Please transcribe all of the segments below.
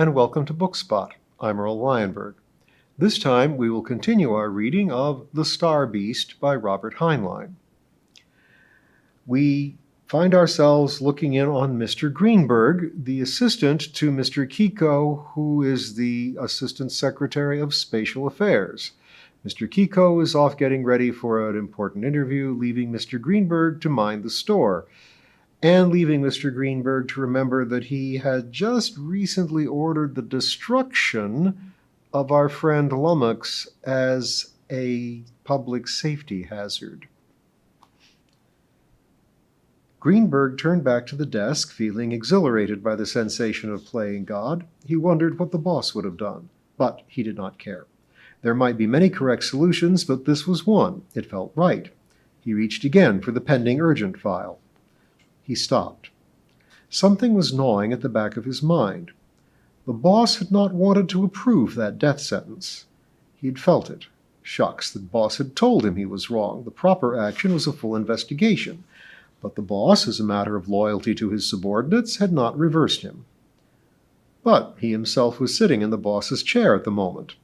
and welcome to Bookspot. I'm Earl Weinberg. This time we will continue our reading of The Star Beast by Robert Heinlein. We find ourselves looking in on Mr. Greenberg, the assistant to Mr. Kiko, who is the Assistant Secretary of Spatial Affairs. Mr. Kiko is off getting ready for an important interview, leaving Mr. Greenberg to mind the store, and leaving Mr. Greenberg to remember that he had just recently ordered the destruction of our friend Lummox as a public safety hazard. Greenberg turned back to the desk, feeling exhilarated by the sensation of playing God. He wondered what the boss would have done, but he did not care. There might be many correct solutions, but this was one. It felt right. He reached again for the pending urgent file. He stopped. Something was gnawing at the back of his mind. The boss had not wanted to approve that death sentence. He had felt it. Shucks, the boss had told him he was wrong. The proper action was a full investigation. But the boss, as a matter of loyalty to his subordinates, had not reversed him. But he himself was sitting in the boss's chair at the moment.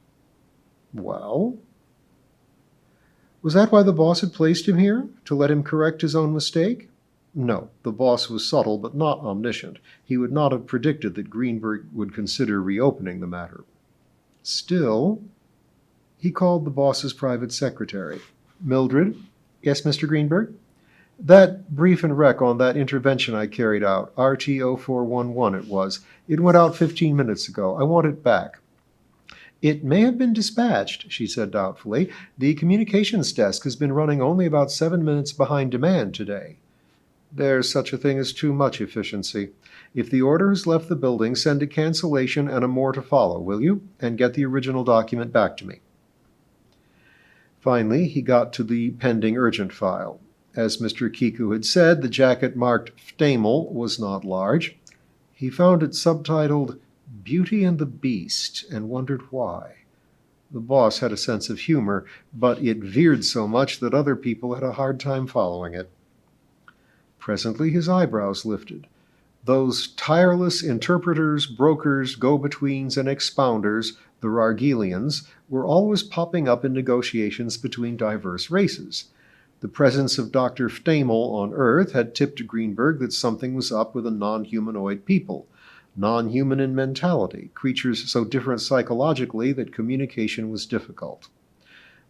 Well? Was that why the boss had placed him here? To let him correct his own mistake? No, the boss was subtle but not omniscient. He would not have predicted that Greenberg would consider reopening the matter. Still, he called the boss's private secretary. Mildred? Yes, Mr. Greenberg? That brief and rec on that intervention I carried out, RT-0411 it was. It went out 15 minutes ago. I want it back. It may have been dispatched, she said doubtfully. The communications desk has been running only about 7 minutes behind demand today. There's such a thing as too much efficiency. If the order has left the building, send a cancellation and a more to follow, will you? And get the original document back to me. Finally, he got to the pending urgent file. As Mr. Kiku had said, the jacket marked Ftaeml was not large. He found it subtitled Beauty and the Beast and wondered why. The boss had a sense of humor, but it veered so much that other people had a hard time following it. Presently his eyebrows lifted. Those tireless interpreters, brokers, go-betweens, and expounders, the Rargelians, were always popping up in negotiations between diverse races. The presence of Dr. Ftaeml on Earth had tipped Greenberg that something was up with a non-humanoid people, non-human in mentality, creatures so different psychologically that communication was difficult.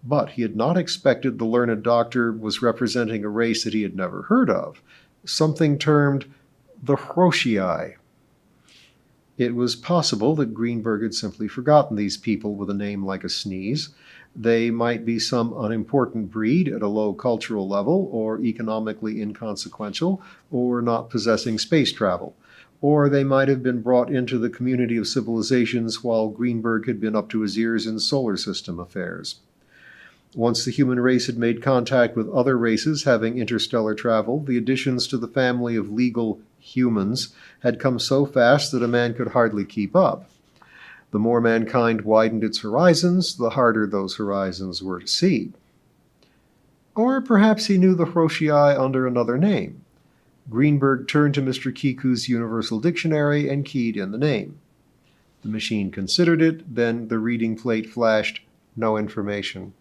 But he had not expected the learned doctor was representing a race that he had never heard of, something termed the Hroshii. It was possible that Greenberg had simply forgotten these people with a name like a sneeze. They might be some unimportant breed at a low cultural level, or economically inconsequential, or not possessing space travel. Or they might have been brought into the community of civilizations while Greenberg had been up to his ears in solar system affairs. Once the human race had made contact with other races having interstellar travel, the additions to the family of legal humans had come so fast that a man could hardly keep up. The more mankind widened its horizons, the harder those horizons were to see. Or perhaps he knew the Hroshii under another name. Greenberg turned to Mr. Kiku's Universal Dictionary and keyed in the name. The machine considered it, then the reading plate flashed, no information.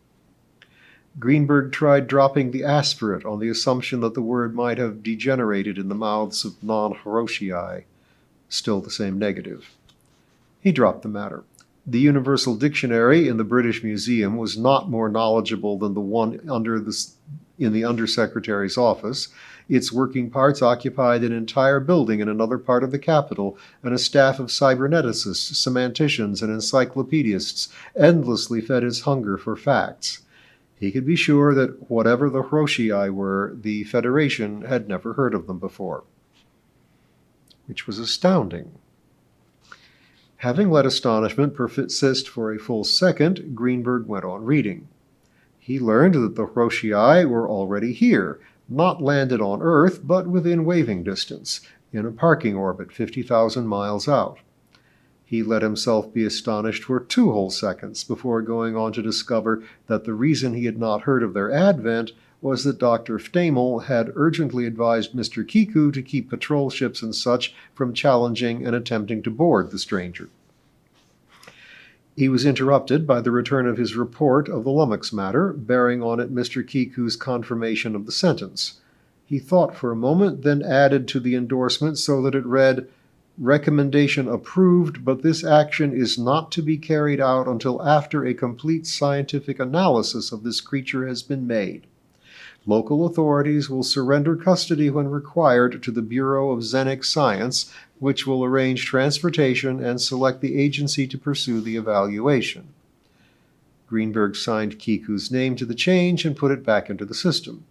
Greenberg tried dropping the aspirate on the assumption that the word might have degenerated in the mouths of non-Hroshii. Still the same negative. He dropped the matter. The Universal Dictionary in the British Museum was not more knowledgeable than the one in the Undersecretary's office. Its working parts occupied an entire building in another part of the capital, and a staff of cyberneticists, semanticians, and encyclopedists endlessly fed his hunger for facts. He could be sure that whatever the Hroshii were, the Federation had never heard of them before. Which was astounding. Having let astonishment persist for a full second, Greenberg went on reading. He learned that the Hroshii were already here, not landed on Earth, but within waving distance, in a parking orbit 50,000 miles out. He let himself be astonished for 2 whole seconds before going on to discover that the reason he had not heard of their advent was that Dr. Ftaeml had urgently advised Mr. Kiku to keep patrol ships and such from challenging and attempting to board the stranger. He was interrupted by the return of his report of the lummox matter, bearing on it Mr. Kiku's confirmation of the sentence. He thought for a moment, then added to the endorsement so that it read, "Recommendation approved, but this action is not to be carried out until after a complete scientific analysis of this creature has been made. Local authorities will surrender custody when required to the Bureau of Xenic Science, which will arrange transportation and select the agency to pursue the evaluation." Greenberg signed Kiku's name to the change and put it back into the system.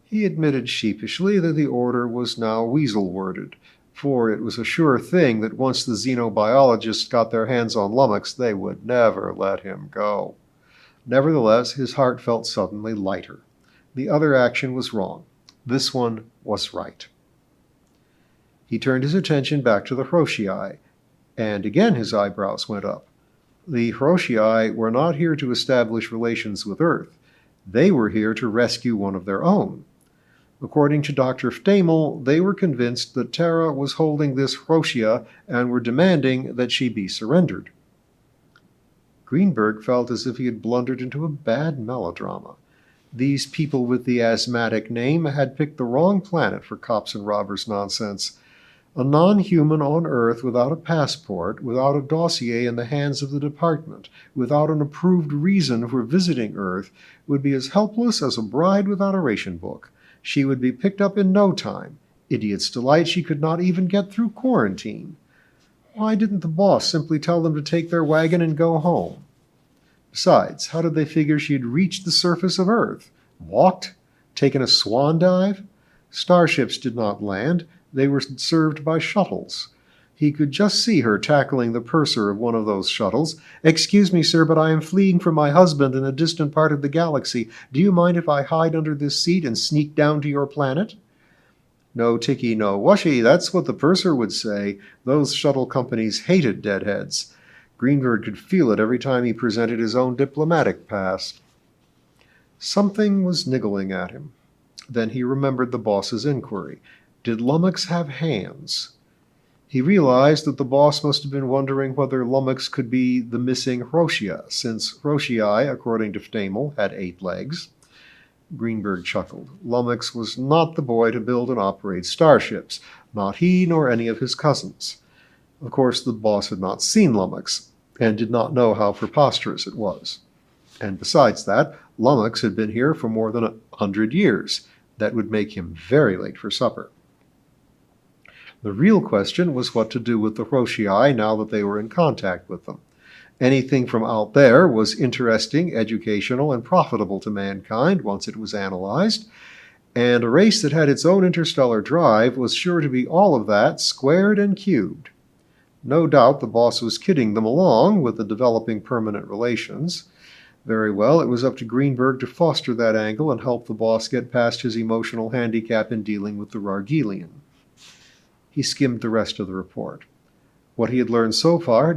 He admitted sheepishly that the order was now weasel-worded, for it was a sure thing that once the xenobiologists got their hands on lummox, they would never let him go. Nevertheless, his heart felt suddenly lighter. The other action was wrong. This one was right. He turned his attention back to the Hiroshii, and again his eyebrows went up. The Hiroshii were not here to establish relations with Earth. They were here to rescue one of their own. According to Dr. Ftaeml, they were convinced that Terra was holding this Hiroshia and were demanding that she be surrendered. Greenberg felt as if he had blundered into a bad melodrama. These people with the asthmatic name had picked the wrong planet for cops and robbers nonsense. A non-human on Earth without a passport, without a dossier in the hands of the department, without an approved reason for visiting Earth, would be as helpless as a bride without a ration book. She would be picked up in no time. Idiot's delight, she could not even get through quarantine. Why didn't the boss simply tell them to take their wagon and go home? Besides, how did they figure she'd reached the surface of Earth? Walked? Taken a swan dive? Starships did not land. They were served by shuttles. He could just see her tackling the purser of one of those shuttles. "Excuse me, sir, but I am fleeing from my husband in a distant part of the galaxy. Do you mind if I hide under this seat and sneak down to your planet?" No ticky, no wushy, that's what the purser would say. Those shuttle companies hated deadheads. Greenberg could feel it every time he presented his own diplomatic pass. Something was niggling at him. Then he remembered the boss's inquiry. Did lummox have hands? He realized that the boss must have been wondering whether lummox could be the missing Hiroshia, since Hiroshii, according to Ftaeml, had 8 legs. Greenberg chuckled. Lummox was not the boy to build and operate starships. Not he nor any of his cousins. Of course, the boss had not seen lummox, and did not know how preposterous it was. And besides that, lummox had been here for more than 100 years. That would make him very late for supper. The real question was what to do with the Hiroshii now that they were in contact with them. Anything from out there was interesting, educational, and profitable to mankind once it was analyzed, and a race that had its own interstellar drive was sure to be all of that squared and cubed. No doubt the boss was kidding them along with the developing permanent relations. Very well, it was up to Greenberg to foster that angle and help the boss get past his emotional handicap in dealing with the Rargelian. He skimmed the rest of the report. What he had learned so far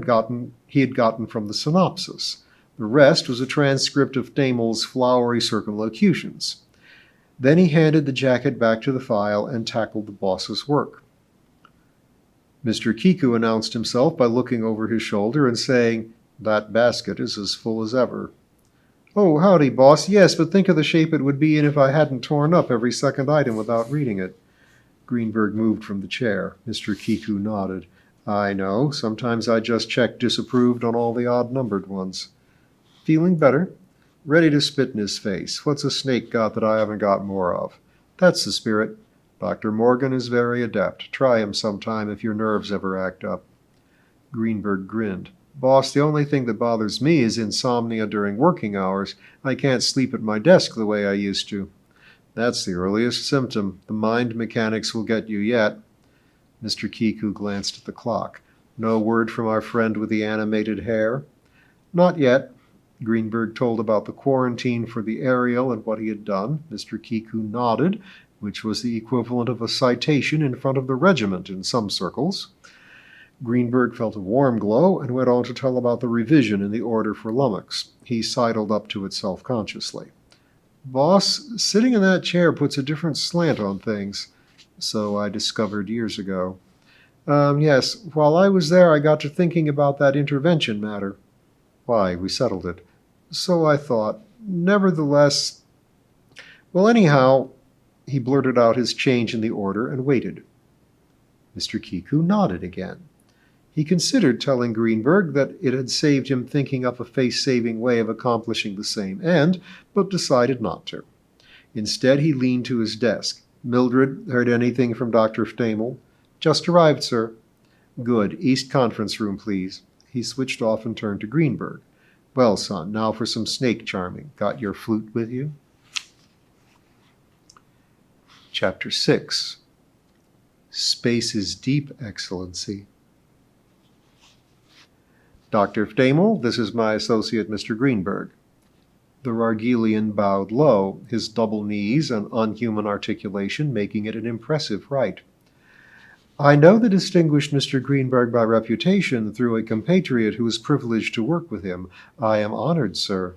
he had gotten from the synopsis. The rest was a transcript of Ftaeml's flowery circumlocutions. Then he handed the jacket back to the file and tackled the boss's work. Mr. Kiku announced himself by looking over his shoulder and saying, "That basket is as full as ever." "Oh, howdy, boss. Yes, but think of the shape it would be in if I hadn't torn up every second item without reading it." Greenberg moved from the chair. Mr. Kiku nodded. "I know. Sometimes I just check disapproved on all the odd-numbered ones." "Feeling better?" "Ready to spit in his face. What's a snake got that I haven't got more of?" "That's the spirit. Dr. Morgan is very adept. Try him sometime if your nerves ever act up." Greenberg grinned. "Boss, the only thing that bothers me is insomnia during working hours. I can't sleep at my desk the way I used to." "That's the earliest symptom. The mind mechanics will get you yet." Mr. Kiku glanced at the clock. "No word from our friend with the animated hair?" "Not yet." Greenberg told about the quarantine for the Ariel and what he had done. Mr. Kiku nodded, which was the equivalent of a citation in front of the regiment in some circles. Greenberg felt a warm glow and went on to tell about the revision in the order for lummox. He sidled up to it self-consciously. "Boss, sitting in that chair puts a different slant on things." "So I discovered years ago." Yes, while I was there I got to thinking about that intervention matter." Why, we settled it. So I thought. Nevertheless, well, anyhow, he blurted out his change in the order and waited. Mr. Kiku nodded again. He considered telling Greenberg that it had saved him thinking up a face-saving way of accomplishing the same end, but decided not to. Instead, he leaned to his desk. Mildred, heard anything from Dr. Ftaeml? Just arrived, sir. Good. East Conference Room, please. He switched off and turned to Greenberg. Well, son, now for some snake charming. Got your flute with you? Chapter 6. Space is deep, Excellency. Dr. Ftaeml, this is my associate, Mr. Greenberg. The Rargelian bowed low, his double knees and unhuman articulation making it an impressive rite. I know the distinguished Mr. Greenberg by reputation through a compatriot who is privileged to work with him. I am honored, sir.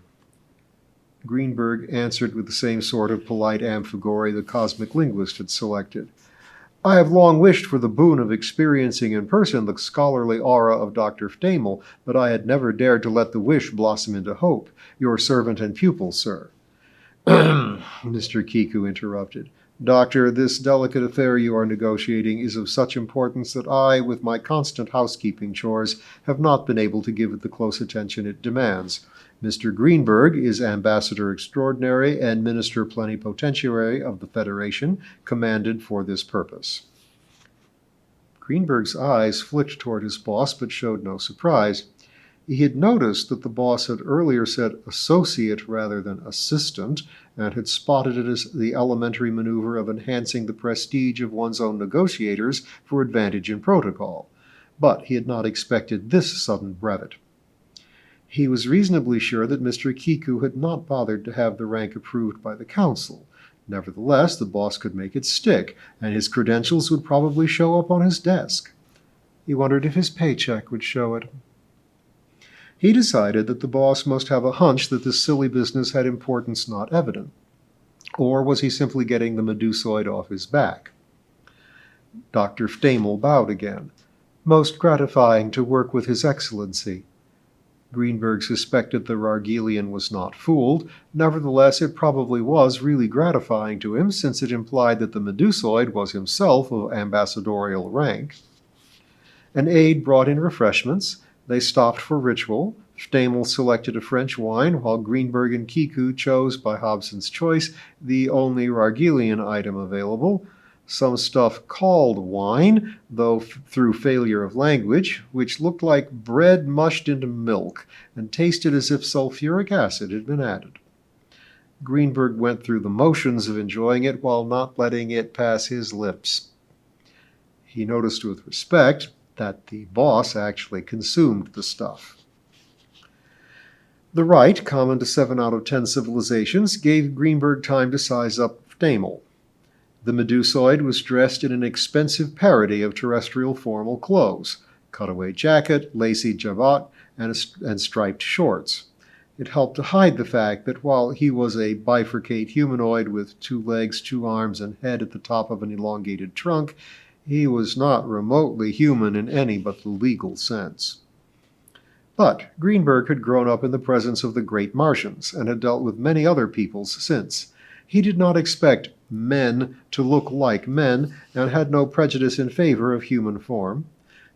Greenberg answered with the same sort of polite amphigory the cosmic linguist had selected. I have long wished for the boon of experiencing in person the scholarly aura of Dr. Ftaeml, but I had never dared to let the wish blossom into hope. Your servant and pupil, sir. Mr. Kiku interrupted. Doctor, this delicate affair you are negotiating is of such importance that I, with my constant housekeeping chores, have not been able to give it the close attention it demands. Mr. Greenberg is Ambassador Extraordinary and Minister Plenipotentiary of the Federation, commanded for this purpose. Greenberg's eyes flicked toward his boss, but showed no surprise. He had noticed that the boss had earlier said associate rather than assistant, and had spotted it as the elementary maneuver of enhancing the prestige of one's own negotiators for advantage in protocol. But he had not expected this sudden brevet. He was reasonably sure that Mr. Kiku had not bothered to have the rank approved by the council. Nevertheless, the boss could make it stick, and his credentials would probably show up on his desk. He wondered if his paycheck would show it. He decided that the boss must have a hunch that this silly business had importance not evident. Or was he simply getting the Medusoid off his back? Dr. Ftaeml bowed again. Most gratifying to work with His Excellency. Greenberg suspected the Rargelian was not fooled. Nevertheless, it probably was really gratifying to him, since it implied that the Medusoid was himself of ambassadorial rank. An aide brought in refreshments. They stopped for ritual. Ftaeml selected a French wine, while Greenberg and Kiku chose, by Hobson's choice, the only Rargelian item available, some stuff called wine, though through failure of language, which looked like bread mushed into milk and tasted as if sulfuric acid had been added. Greenberg went through the motions of enjoying it while not letting it pass his lips. He noticed with respect that the boss actually consumed the stuff. The rite, common to 7 out of 10 civilizations, gave Greenberg time to size up Ftaeml. The Medusoid was dressed in an expensive parody of terrestrial formal clothes, cutaway jacket, lacy jabot, and striped shorts. It helped to hide the fact that while he was a bifurcate humanoid with 2 legs, 2 arms, and head at the top of an elongated trunk, he was not remotely human in any but the legal sense. But Greenberg had grown up in the presence of the great Martians, and had dealt with many other peoples since. He did not expect men to look like men, and had no prejudice in favor of human form.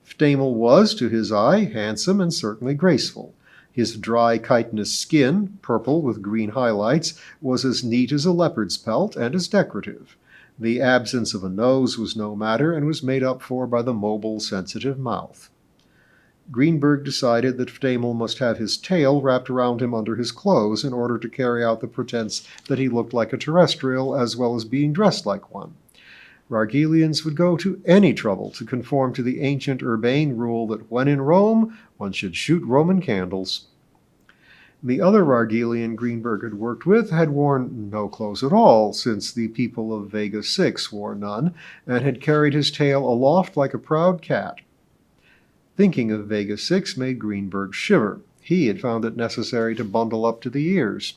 Ftaeml was, to his eye, handsome and certainly graceful. His dry, chitinous skin, purple with green highlights, was as neat as a leopard's pelt and as decorative. The absence of a nose was no matter, and was made up for by the mobile, sensitive mouth. Greenberg decided that Ftaeml must have his tail wrapped around him under his clothes in order to carry out the pretense that he looked like a terrestrial as well as being dressed like one. Rargelians would go to any trouble to conform to the ancient urbane rule that when in Rome, one should shoot Roman candles. The other Rargelian Greenberg had worked with had worn no clothes at all, since the people of Vega 6 wore none, and had carried his tail aloft like a proud cat. Thinking of Vega 6 made Greenberg shiver. He had found it necessary to bundle up to the ears.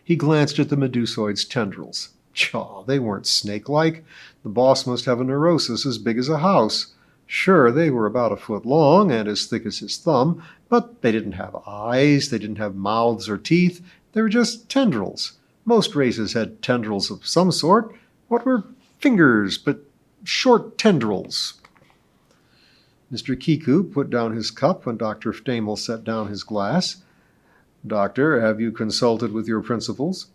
He glanced at the Medusoid's tendrils. Pshaw, they weren't snake-like. The boss must have a neurosis as big as a house. Sure, they were about a foot long and as thick as his thumb, but they didn't have eyes, they didn't have mouths or teeth, they were just tendrils. Most races had tendrils of some sort. What were fingers but short tendrils? Mr. Kiku put down his cup when Dr. Ftaeml set down his glass. Doctor, have you consulted with your principals?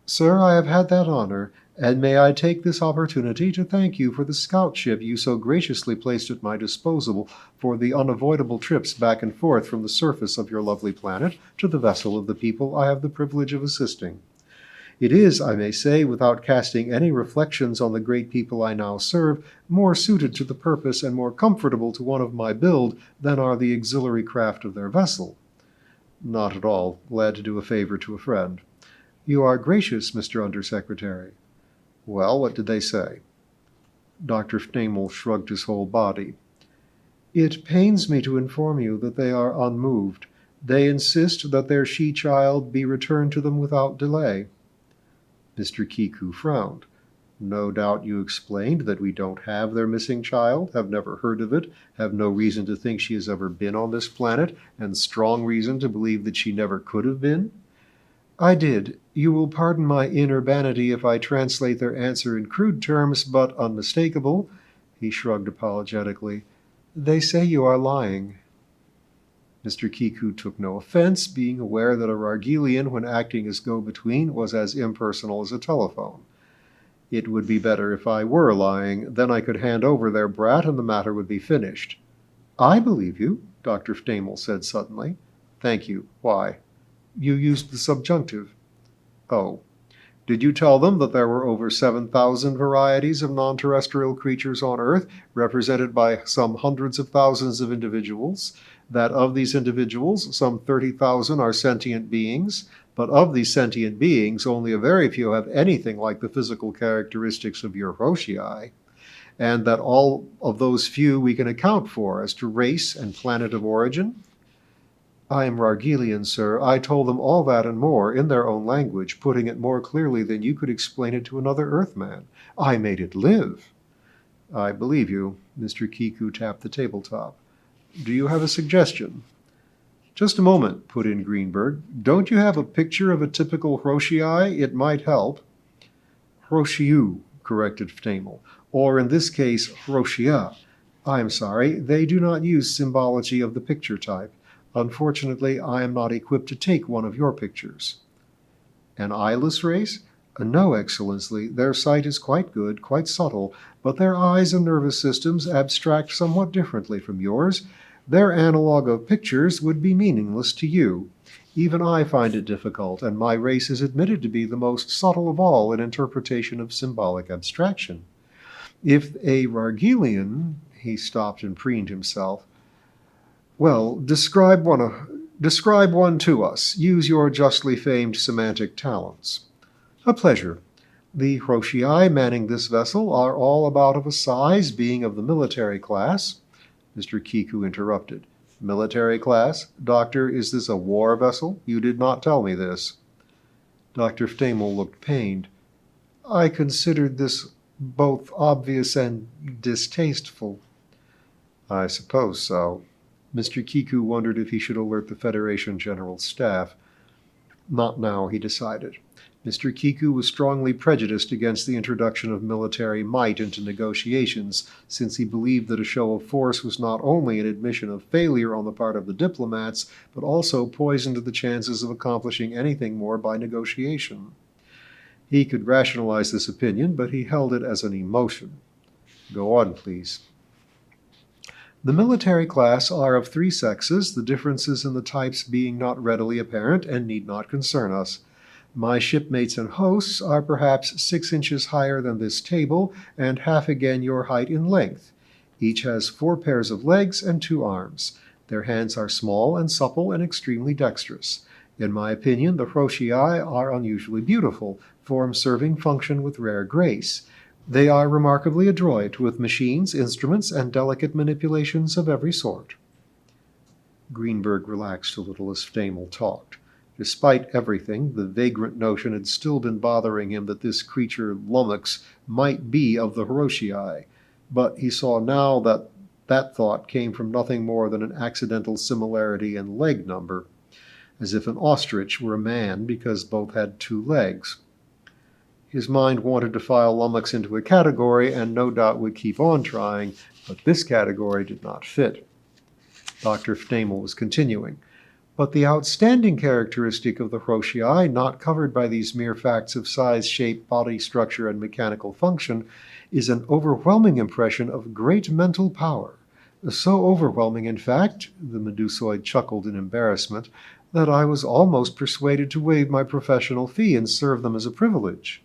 Sir, I have had that honor, and may I take this opportunity to thank you for the scout ship you so graciously placed at my disposal for the unavoidable trips back and forth from the surface of your lovely planet to the vessel of the people I have the privilege of assisting. It is, I may say, without casting any reflections on the great people I now serve, more suited to the purpose and more comfortable to one of my build than are the auxiliary craft of their vessel. Not at all. Glad to do a favor to a friend. You are gracious, Mr. Undersecretary. Well, what did they say? Dr. Ftaeml shrugged his whole body. It pains me to inform you that they are unmoved. They insist that their she-child be returned to them without delay. Mr. Kiku frowned. No doubt you explained that we don't have their missing child, have never heard of it, have no reason to think she has ever been on this planet, and strong reason to believe that she never could have been? I did. You will pardon my inurbanity if I translate their answer in crude terms, but unmistakable. He shrugged apologetically. They say you are lying. Mr. Kiku took no offense, being aware that a Rargelian, when acting as go-between, was as impersonal as a telephone. It would be better if I were lying. Then I could hand over their brat and the matter would be finished. I believe you, Dr. Ftaeml said suddenly. Thank you. Why? You used the subjunctive. Oh. Did you tell them that there were over 7,000 varieties of non-terrestrial creatures on Earth, represented by some hundreds of thousands of individuals, that of these individuals, some 30,000 are sentient beings, but of these sentient beings, only a very few have anything like the physical characteristics of your Roshii, and that all of those few we can account for as to race and planet of origin? I am Rargelian, sir. I told them all that and more in their own language, putting it more clearly than you could explain it to another Earthman. I made it live. I believe you. Mr. Kiku tapped the tabletop. Do you have a suggestion? Just a moment, put in Greenberg. Don't you have a picture of a typical Roshii? It might help. Roshiu, corrected Ftaeml, or in this case, Roshia. I am sorry, they do not use symbology of the picture type. Unfortunately, I am not equipped to take one of your pictures. An eyeless race? No, Excellency. Their sight is quite good, quite subtle, but their eyes and nervous systems abstract somewhat differently from yours. Their analog of pictures would be meaningless to you. Even I find it difficult, and my race is admitted to be the most subtle of all in interpretation of symbolic abstraction. If a Rargelian— he stopped and preened himself. Well, describe one to us. Use your justly famed semantic talents. A pleasure. The Roshii manning this vessel are all about of a size, being of the military class. Mr. Kiku interrupted. Military class? Doctor, is this a war vessel? You did not tell me this. Dr. Ftaeml looked pained. I considered this both obvious and distasteful. I suppose so. Mr. Kiku wondered if he should alert the Federation General Staff. Not now, he decided. Mr. Kiku was strongly prejudiced against the introduction of military might into negotiations, since he believed that a show of force was not only an admission of failure on the part of the diplomats, but also poisoned the chances of accomplishing anything more by negotiation. He could rationalize this opinion, but he held it as an emotion. Go on, please. The military class are of 3 sexes, the differences in the types being not readily apparent and need not concern us. My shipmates and hosts are perhaps 6 inches higher than this table, and half again your height in length. Each has 4 pairs of legs and 2 arms. Their hands are small and supple and extremely dexterous. In my opinion, the Roshii are unusually beautiful, form serving function with rare grace. They are remarkably adroit with machines, instruments, and delicate manipulations of every sort. Greenberg relaxed a little as Ftaeml talked. Despite everything, the vagrant notion had still been bothering him that this creature lummox might be of the Roshii, but he saw now that That thought came from nothing more than an accidental similarity in leg number, as if an ostrich were a man because both had 2 legs. His mind wanted to file lummox into a category and no doubt would keep on trying, but this category did not fit. Dr. Ftaeml was continuing. But the outstanding characteristic of the Rochii, not covered by these mere facts of size, shape, body structure, and mechanical function, is an overwhelming impression of great mental power. So overwhelming, in fact, the Medusoid chuckled in embarrassment, that I was almost persuaded to waive my professional fee and serve them as a privilege.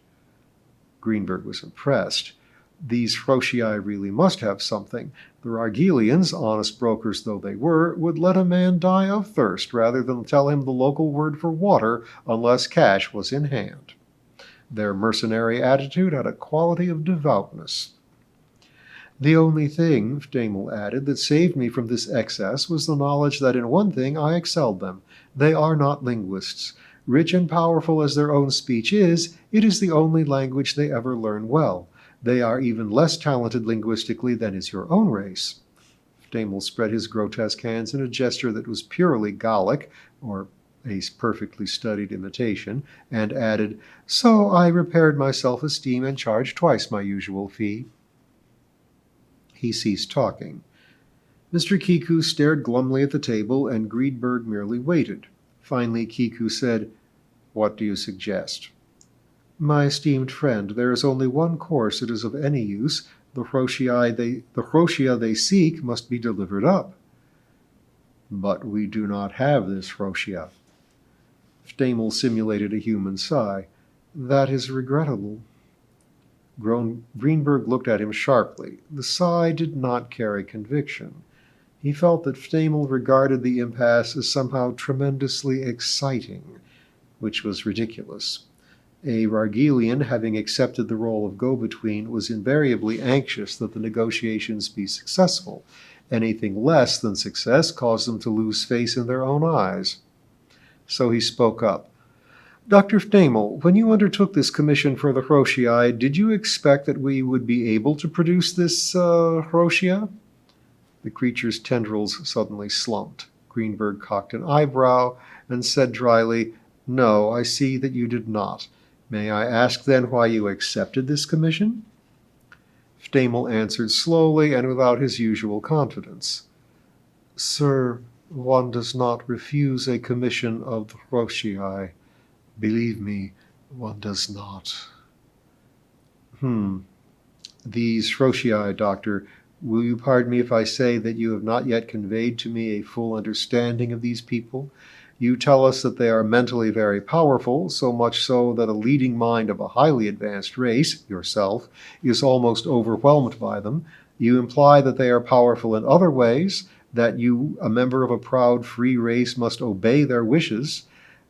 Greenberg was impressed. These Rochii really must have something. The Rargelians, honest brokers though they were, would let a man die of thirst rather than tell him the local word for water unless cash was in hand. Their mercenary attitude had a quality of devoutness. The only thing, Ftaeml added, that saved me from this excess was the knowledge that in one thing I excelled them. They are not linguists. Rich and powerful as their own speech is, it is the only language they ever learn well. They are even less talented linguistically than is your own race. Ftaeml spread his grotesque hands in a gesture that was purely Gallic, or a perfectly studied imitation, and added, "So I repaired my self-esteem and charged twice my usual fee." He ceased talking. Mr. Kiku stared glumly at the table, and Greenberg merely waited. Finally Kiku said, "What do you suggest?" "My esteemed friend, there is only one course that is of any use. The Rochia they seek must be delivered up." "But we do not have this Rochia." Ftaeml simulated a human sigh. "That is regrettable." Greenberg looked at him sharply. The sigh did not carry conviction. He felt that Ftaeml regarded the impasse as somehow tremendously exciting, which was ridiculous. A Rargelian, having accepted the role of go-between, was invariably anxious that the negotiations be successful. Anything less than success caused them to lose face in their own eyes. So he spoke up. "Dr. Ftaeml, when you undertook this commission for the Rochii, did you expect that we would be able to produce this Rochia?" The creature's tendrils suddenly slumped. Greenberg cocked an eyebrow and said dryly, "No, I see that you did not. May I ask then why you accepted this commission?" Ftaeml answered slowly and without his usual confidence. "Sir, one does not refuse a commission of the Rochii. Believe me, one does not." These Rochii, Doctor, will you pardon me if I say that you have not yet conveyed to me a full understanding of these people? You tell us that they are mentally very powerful, so much so that a leading mind of a highly advanced race, yourself, is almost overwhelmed by them. You imply that they are powerful in other ways, that you, a member of a proud free race, must obey their wishes.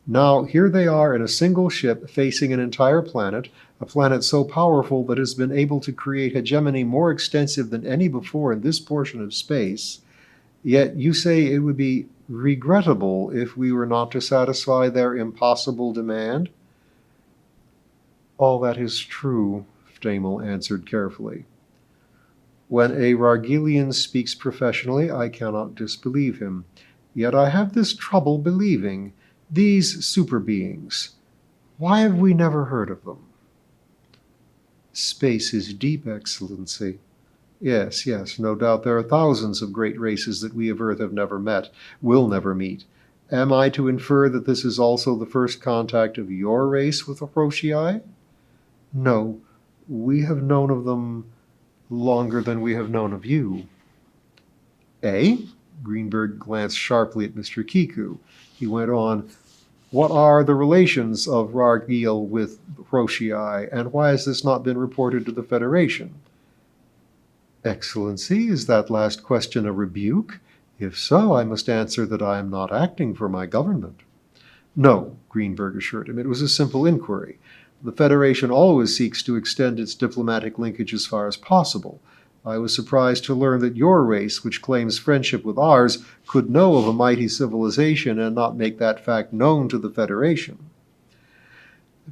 Now, here they are in a single ship facing an entire planet, a planet so powerful that it has been able to create hegemony more extensive than any before in this portion of space. Yet you say it would be regrettable if we were not to satisfy their impossible demand? All that is true, Ftaeml answered carefully. When a Rargelian speaks professionally, I cannot disbelieve him. Yet I have this trouble believing. These super beings, why have we never heard of them? Space is deep, Excellency. Yes, no doubt there are thousands of great races that we of Earth have never met, will never meet. Am I to infer that this is also the first contact of your race with the Rochii? No, we have known of them longer than we have known of you. Eh? Greenberg glanced sharply at Mr. Kiku. He went on, "What are the relations of Rargel with Rochii, and why has this not been reported to the Federation?" Excellency, is that last question a rebuke? If so, I must answer that I am not acting for my government. No, Greenberg assured him. It was a simple inquiry. The Federation always seeks to extend its diplomatic linkage as far as possible. I was surprised to learn that your race, which claims friendship with ours, could know of a mighty civilization and not make that fact known to the Federation.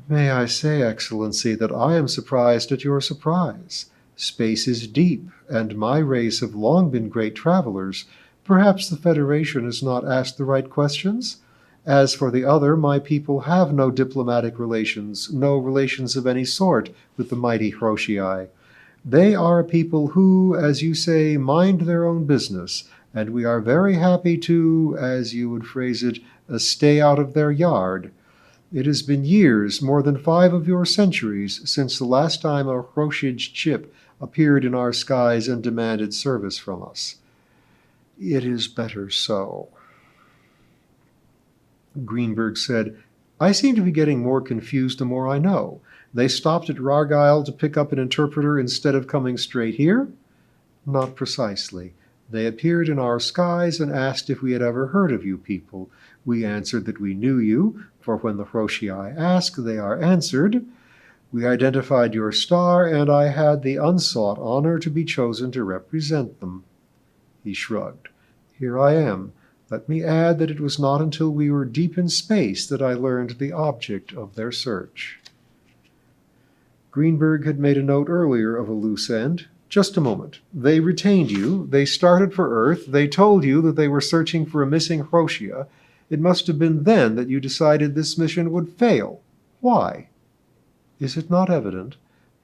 May I say, Excellency, that I am surprised at your surprise. Space is deep, and my race have long been great travelers. Perhaps the Federation has not asked the right questions? As for the other, my people have no diplomatic relations, no relations of any sort with the mighty Hiroshii. They are a people who, as you say, mind their own business, and we are very happy to, as you would phrase it, stay out of their yard. It has been years, more than 5 of your centuries, since the last time a Hiroshige ship appeared in our skies and demanded service from us. It is better so. Greenberg said, I seem to be getting more confused the more I know. They stopped at Rargyle to pick up an interpreter instead of coming straight here? Not precisely. They appeared in our skies and asked if we had ever heard of you people. We answered that we knew you, for when the Hiroshii ask, they are answered. We identified your star, and I had the unsought honor to be chosen to represent them. He shrugged. Here I am. Let me add that it was not until we were deep in space that I learned the object of their search. Greenberg had made a note earlier of a loose end. Just a moment. They retained you. They started for Earth. They told you that they were searching for a missing Hiroshia. It must have been then that you decided this mission would fail. Why? Is it not evident?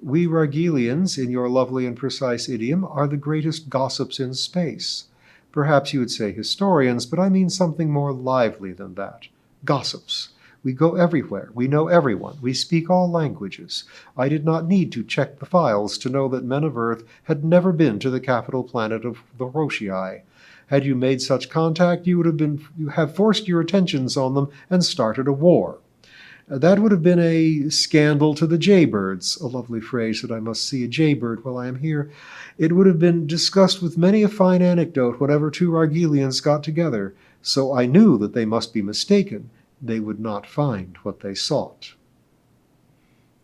We Rargelians, in your lovely and precise idiom, are the greatest gossips in space. Perhaps you would say historians, but I mean something more lively than that. Gossips. We go everywhere. We know everyone. We speak all languages. I did not need to check the files to know that men of Earth had never been to the capital planet of the Hiroshii. Had you made such contact, you would have forced your attentions on them and started a war. That would have been a scandal to the jaybirds, a lovely phrase that I must see a jaybird while I am here. It would have been discussed with many a fine anecdote whenever 2 Rargelians got together. So I knew that they must be mistaken. They would not find what they sought.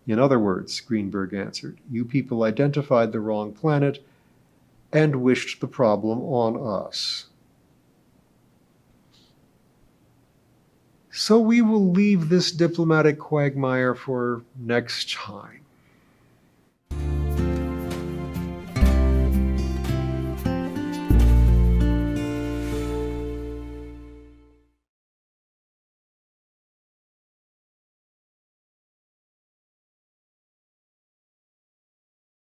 In other words, Greenberg answered, you people identified the wrong planet and wished the problem on us. So we will leave this diplomatic quagmire for next time.